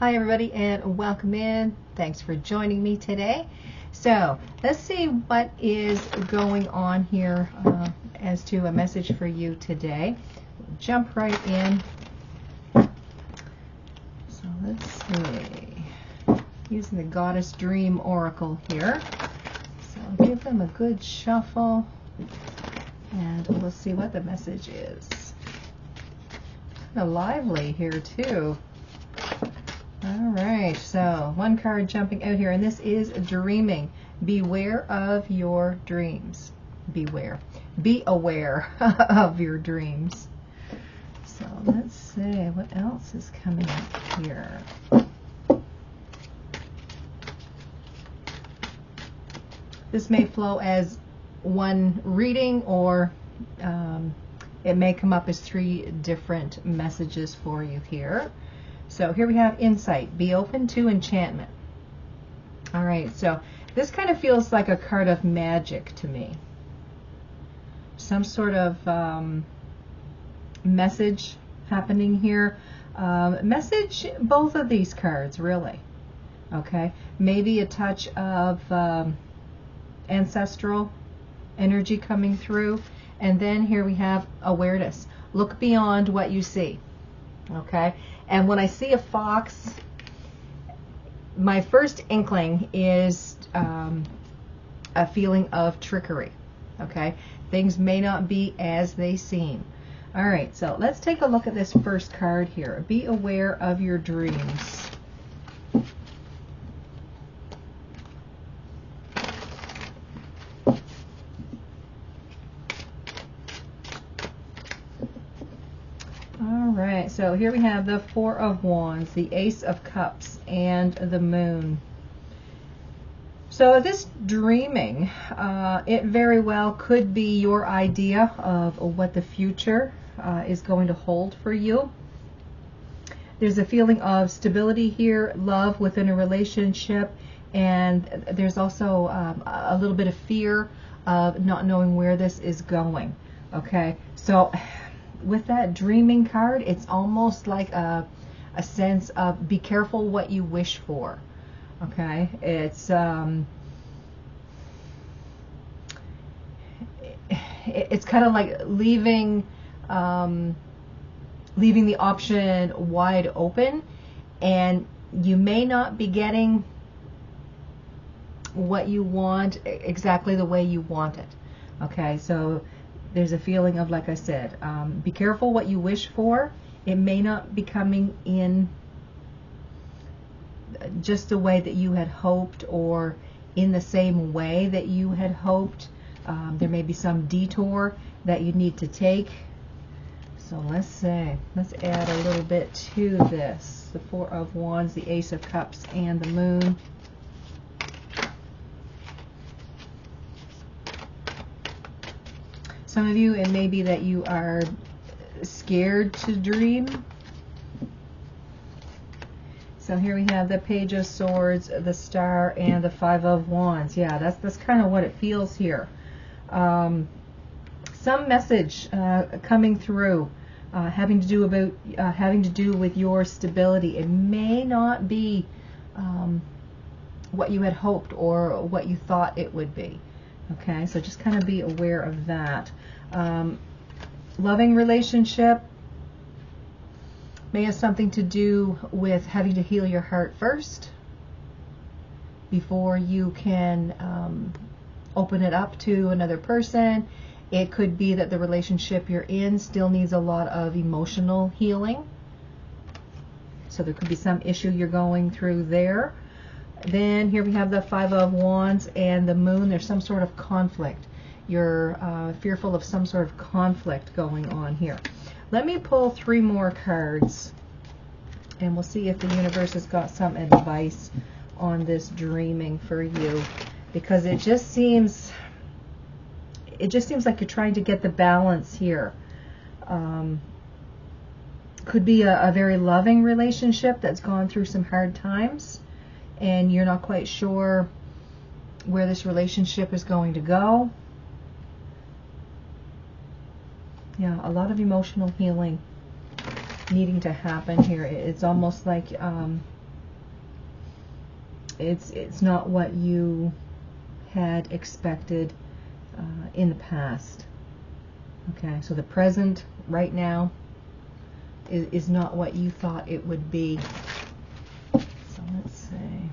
Hi everybody and welcome in. Thanks for joining me today. So let's see what is going on here as to a message for you today. Jump right in. So let's see. Using the Goddess Dream Oracle here. So I'll give them a good shuffle and we'll see what the message is. Kind of lively here too. Alright, so one card jumping out here, and this is dreaming. Beware of your dreams. Beware. Be aware of your dreams. So let's see, what else is coming up here? This may flow as one reading, or it may come up as 3 different messages for you here. So here we have insight. Be open to enchantment. All right, so this kind of feels like a card of magic to me. Some sort of message happening here. Message, both of these cards, really. Okay, maybe a touch of ancestral energy coming through. And then here we have awareness. Look beyond what you see. Okay, and when I see a fox, my first inkling is a feeling of trickery. Okay, things may not be as they seem. All right, so let's take a look at this first card here. Be aware of your dreams. Alright, so here we have the Four of Wands, the Ace of Cups, and the Moon. So this dreaming, it very well could be your idea of what the future is going to hold for you. There's a feeling of stability here, love within a relationship, and there's also a little bit of fear of not knowing where this is going. Okay, so with that dreaming card, it's almost like a sense of be careful what you wish for. Okay, it's kind of like leaving the option wide open, and you may not be getting what you want exactly the way you want it. Okay, so there's a feeling of, like I said, be careful what you wish for. It may not be coming in just the way that you had hoped, or in the same way that you had hoped. There may be some detour that you need to take. So let's see. Let's add a little bit to this. The Four of Wands, the Ace of Cups, and the Moon. Some of you, it may be that you are scared to dream. So here we have the Page of Swords, the Star, and the Five of Wands. Yeah, that's kind of what it feels here. Some message coming through, having to do with your stability. It may not be what you had hoped or what you thought it would be. Okay, so just kind of be aware of that. Loving relationship may have something to do with having to heal your heart first before you can open it up to another person. It could be that the relationship you're in still needs a lot of emotional healing. So there could be some issue you're going through there. Then here we have the Five of Wands and the Moon. There's some sort of conflict. You're fearful of some sort of conflict going on here. Let me pull 3 more cards, and we'll see if the universe has got some advice on this dreaming for you, because it just seems like you're trying to get the balance here. Could be a very loving relationship that's gone through some hard times, and you're not quite sure where this relationship is going to go. Yeah, a lot of emotional healing needing to happen here. It's almost like it's not what you had expected in the past. Okay, so the present right now is not what you thought it would be. So let's see.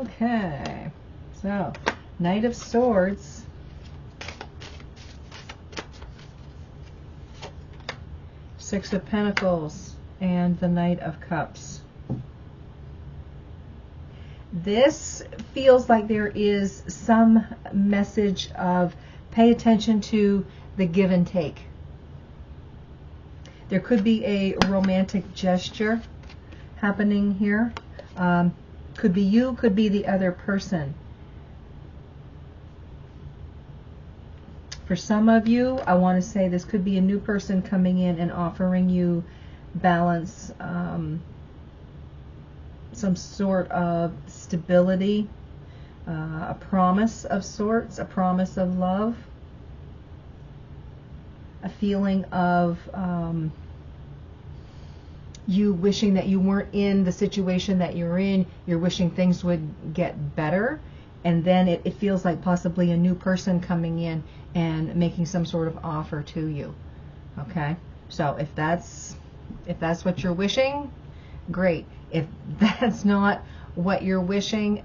Okay, so Knight of Swords, Six of Pentacles, and the Knight of Cups. This feels like there is some message of pay attention to the give and take. There could be a romantic gesture happening here. Could be you, could be the other person. For some of you, I want to say this could be a new person coming in and offering you balance, some sort of stability, a promise of sorts, a promise of love, a feeling of you wishing that you weren't in the situation that you're in. You're wishing things would get better, and then it feels like possibly a new person coming in and making some sort of offer to you. Okay, so if that's what you're wishing, great. If that's not what you're wishing,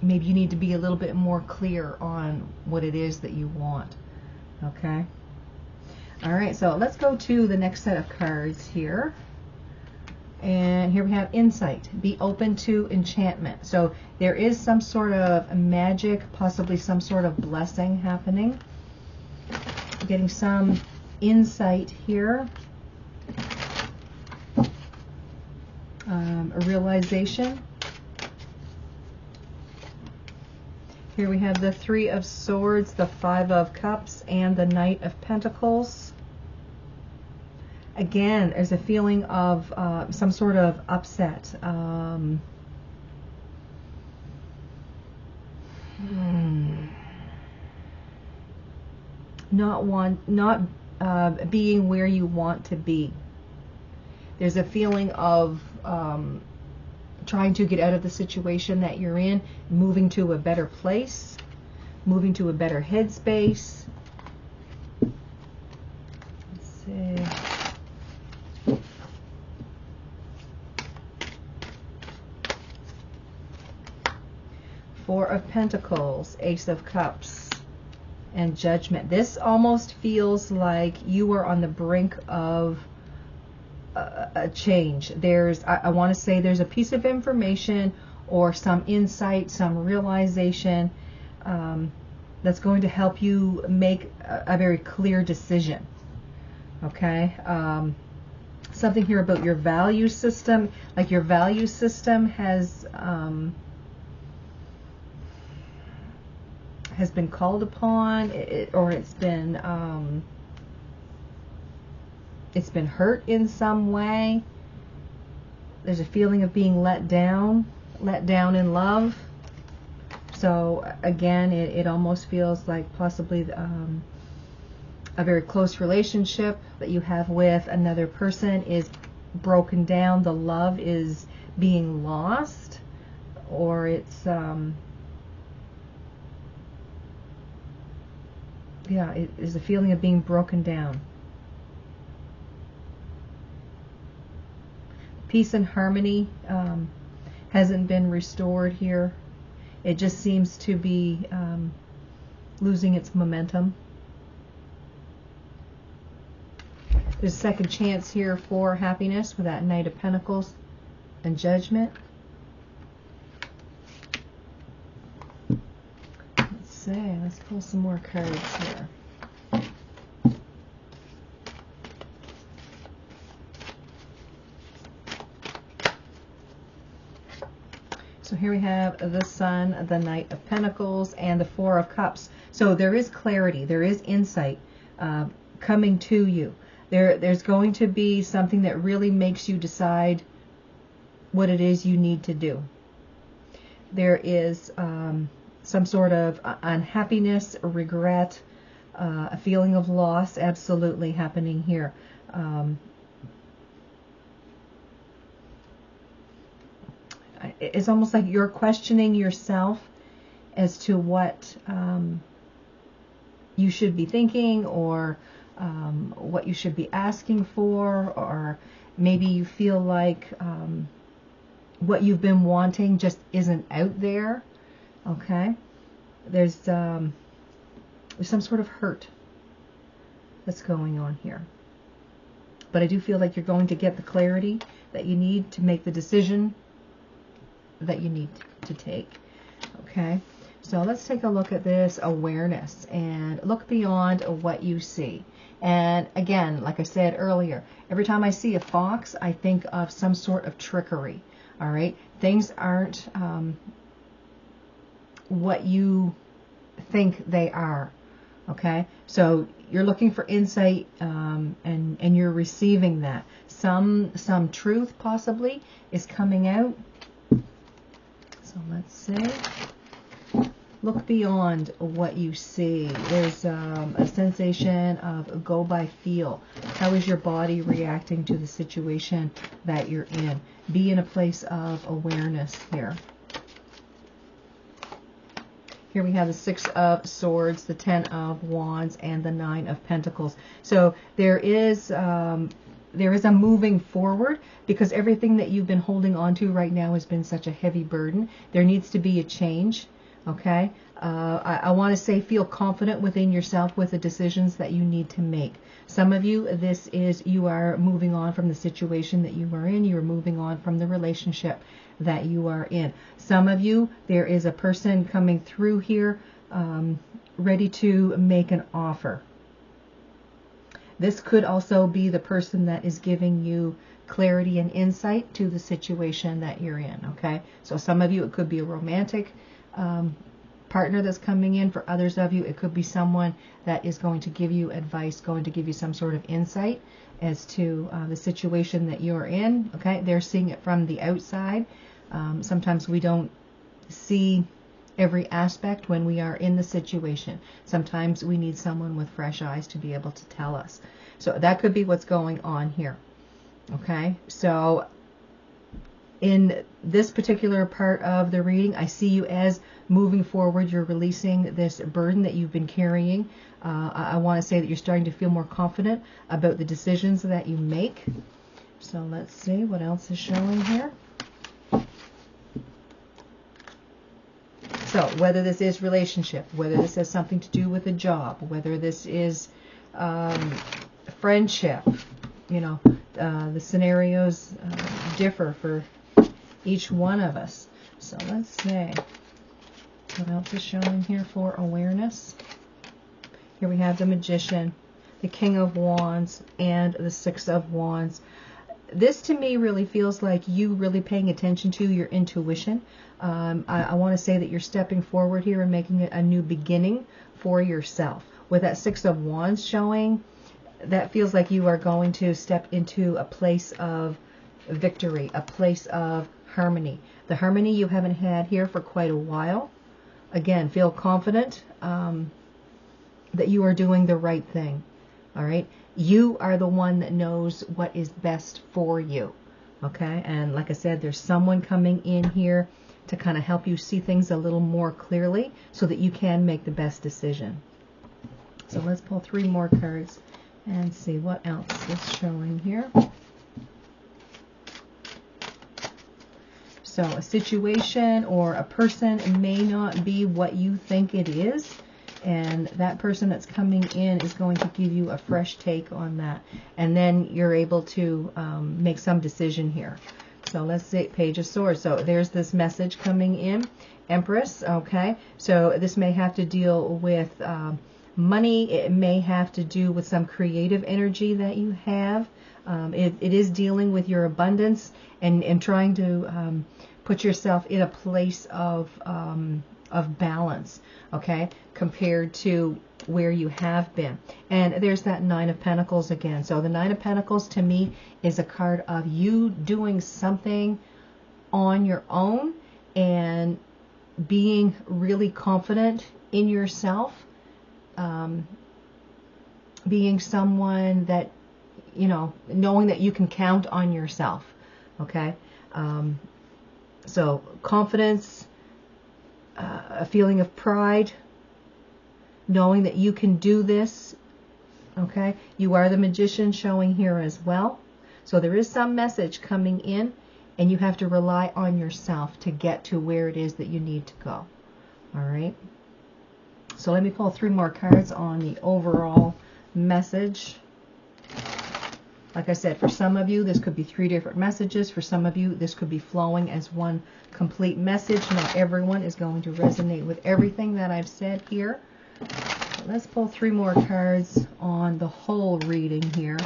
maybe you need to be a little bit more clear on what it is that you want. Okay. All right, so let's go to the next set of cards here. And here we have insight. Be open to enchantment. So there is some sort of magic, possibly some sort of blessing happening. Getting some insight here. A realization. Here we have the Three of Swords, the Five of Cups, and the Knight of Pentacles. Again, there's a feeling of some sort of upset. Not being where you want to be. There's a feeling of trying to get out of the situation that you're in, moving to a better place, moving to a better headspace. Let's see. Four of Pentacles, Ace of Cups, and Judgment. This almost feels like you are on the brink of a change. I want to say there's a piece of information or some insight, some realization that's going to help you make a very clear decision. Okay? Something here about your value system, like your value system has been called upon, or it's been hurt in some way. There's a feeling of being let down in love. So again, it almost feels like possibly a very close relationship that you have with another person is broken down. The love is being lost, or it's it is a feeling of being broken down. Peace and harmony hasn't been restored here. It just seems to be losing its momentum. There's a second chance here for happiness with that Knight of Pentacles and Judgment. Let's see. Let's pull some more cards here. So here we have the Sun, the Knight of Pentacles, and the Four of Cups. So there is clarity, there is insight coming to you. There's going to be something that really makes you decide what it is you need to do. There is some sort of unhappiness, regret, a feeling of loss absolutely happening here. it's almost like you're questioning yourself as to what you should be thinking, or what you should be asking for, or maybe you feel like what you've been wanting just isn't out there. Okay, there's some sort of hurt that's going on here, but I do feel like you're going to get the clarity that you need to make the decision that you need to take. Okay, so let's take a look at this awareness and look beyond what you see. And again, like I said earlier, every time I see a fox, I think of some sort of trickery. All right, things aren't what you think they are. Okay, so you're looking for insight, and you're receiving that. Some truth possibly is coming out. So let's see. Look beyond what you see. There's a sensation of go by feel. How is your body reacting to the situation that you're in? Be in a place of awareness here. Here we have the Six of Swords, the Ten of Wands, and the Nine of Pentacles. So there is a moving forward, because everything that you've been holding on to right now has been such a heavy burden. There needs to be a change. Okay, I want to say feel confident within yourself with the decisions that you need to make. Some of you, this is you are moving on from the situation that you are in. You are moving on from the relationship that you are in. Some of you, there is a person coming through here ready to make an offer. This could also be the person that is giving you clarity and insight to the situation that you're in. Okay, so some of you, it could be a romantic partner that's coming in. For others of you, it could be someone that is going to give you advice, going to give you some sort of insight as to the situation that you're in. Okay, they're seeing it from the outside. Sometimes we don't see every aspect when we are in the situation. Sometimes we need someone with fresh eyes to be able to tell us. So that could be what's going on here. Okay, so in this particular part of the reading, I see you as moving forward. You're releasing this burden that you've been carrying. I want to say that you're starting to feel more confident about the decisions that you make. So let's see what else is showing here. So whether this is relationship, whether this has something to do with a job, whether this is friendship, you know, the scenarios differ for each one of us. So let's see what else is showing here for awareness. Here we have the Magician, the King of Wands, and the Six of Wands. This to me really feels like you really paying attention to your intuition. I want to say that you're stepping forward here and making a new beginning for yourself. With that Six of Wands showing, that feels like you are going to step into a place of victory, a place of harmony. The harmony you haven't had here for quite a while. Again, feel confident that you are doing the right thing. All right, you are the one that knows what is best for you. Okay, and like I said, there's someone coming in here to kind of help you see things a little more clearly so that you can make the best decision. So let's pull 3 more cards and see what else is showing here. So a situation or a person may not be what you think it is, and that person that's coming in is going to give you a fresh take on that, and then you're able to make some decision here. So let's see, Page of Swords. So there's this message coming in, Empress. Okay, so this may have to deal with money. It may have to do with some creative energy that you have. It is dealing with your abundance and trying to put yourself in a place of balance, okay, compared to where you have been. And there's that Nine of Pentacles again. So the Nine of Pentacles to me is a card of you doing something on your own and being really confident in yourself, being someone that, you know, knowing that you can count on yourself, okay. So confidence, a feeling of pride, knowing that you can do this. Okay, you are the magician showing here as well. So there is some message coming in, and you have to rely on yourself to get to where it is that you need to go. All right. So let me pull 3 more cards on the overall message. Like I said, for some of you, this could be 3 different messages. For some of you, this could be flowing as one complete message. Not everyone is going to resonate with everything that I've said here. Let's pull 3 more cards on the whole reading here.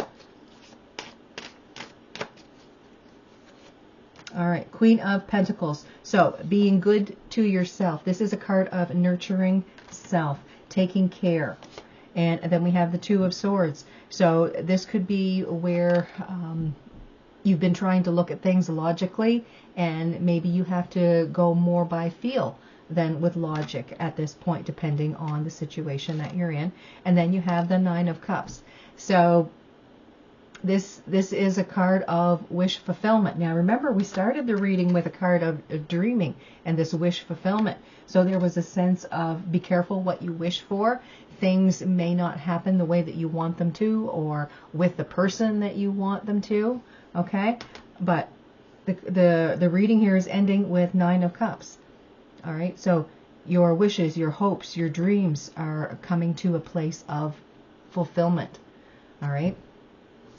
All right, Queen of Pentacles. So being good to yourself. This is a card of nurturing self, taking care. And then we have the 2 of Swords. So this could be where you've been trying to look at things logically, and maybe you have to go more by feel than with logic at this point, depending on the situation that you're in. And then you have the 9 of Cups. So this is a card of wish fulfillment. Now remember, we started the reading with a card of dreaming and this wish fulfillment. So there was a sense of be careful what you wish for. Things may not happen the way that you want them to, or with the person that you want them to. Okay, but the reading here is ending with 9 of Cups. All right, so your wishes, your hopes, your dreams are coming to a place of fulfillment. All right,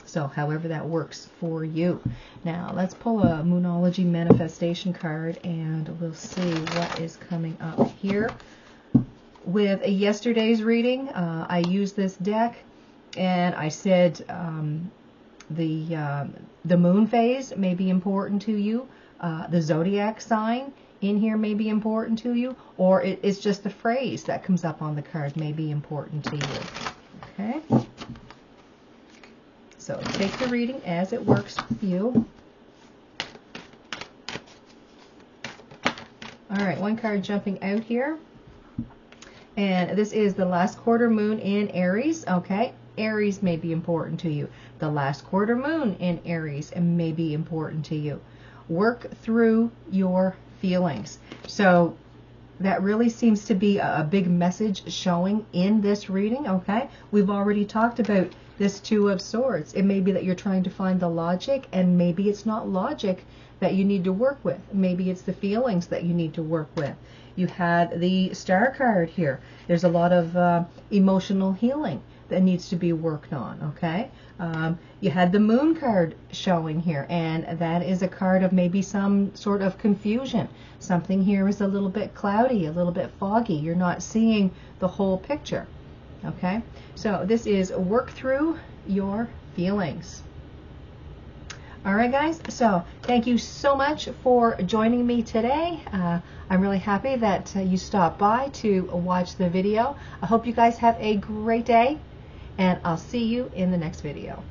so however that works for you. Now let's pull a Moonology manifestation card, and we'll see what is coming up here. With yesterday's reading, I used this deck, and I said the moon phase may be important to you. The zodiac sign in here may be important to you, or it's just the phrase that comes up on the card may be important to you. Okay? So take the reading as it works with you. All right, 1 card jumping out here. And this is the last quarter moon in Aries. Okay, Aries may be important to you. The last quarter moon in Aries may be important to you. Work through your feelings. So that really seems to be a big message showing in this reading. Okay, we've already talked about this 2 of Swords. It may be that you're trying to find the logic, and maybe it's not logic that you need to work with. Maybe it's the feelings that you need to work with. You had the Star card here. There's a lot of emotional healing that needs to be worked on. Okay, you had the Moon card showing here, and that is a card of maybe some sort of confusion. Something here is a little bit cloudy, a little bit foggy. You're not seeing the whole picture. Okay, so this is work through your feelings. All right, guys, so thank you so much for joining me today. I'm really happy that you stopped by to watch the video. I hope you guys have a great day, and I'll see you in the next video.